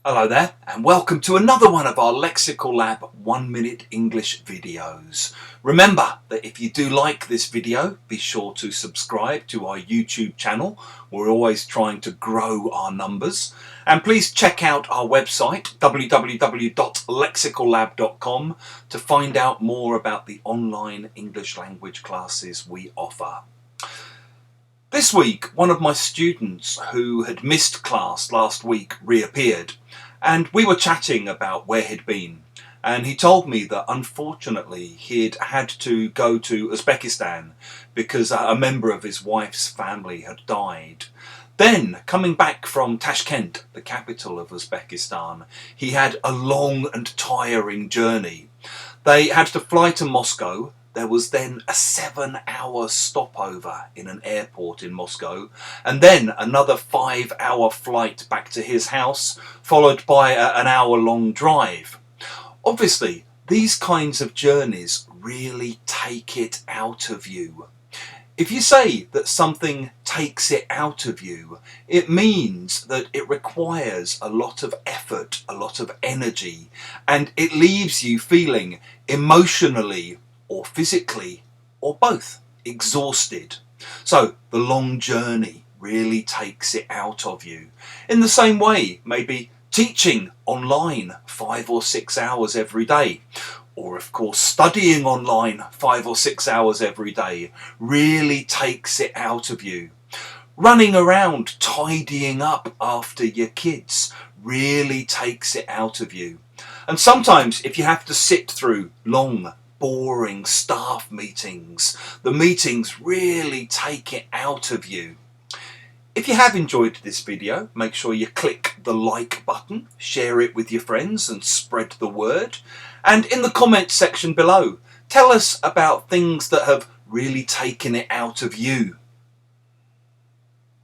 Hello there and welcome to another one of our Lexical Lab 1 minute English videos. Remember that if you do like this video, be sure to subscribe to our YouTube channel. We're always trying to grow our numbers. And please check out our website www.lexicallab.com to find out more about the online English language classes we offer. This week, one of my students who had missed class last week reappeared, and we were chatting about where he'd been, and he told me that unfortunately he'd had to go to Uzbekistan because a member of his wife's family had died. Then, coming back from Tashkent, the capital of Uzbekistan, he had a long and tiring journey. They had to fly to Moscow. There was then a 7-hour stopover in an airport in Moscow, and then another 5-hour flight back to his house, followed by an hour-long drive. Obviously, these kinds of journeys really take it out of you. If you say that something takes it out of you, it means that it requires a lot of effort, a lot of energy, and it leaves you feeling emotionally or physically, or both, exhausted. So the long journey really takes it out of you. In the same way, maybe teaching online 5 or 6 hours every day, or of course studying online 5 or 6 hours every day, really takes it out of you. Running around tidying up after your kids really takes it out of you. And sometimes if you have to sit through long, boring staff meetings, the meetings really take it out of you. If you have enjoyed this video, make sure you click the like button, share it with your friends and spread the word. And in the comments section below, tell us about things that have really taken it out of you.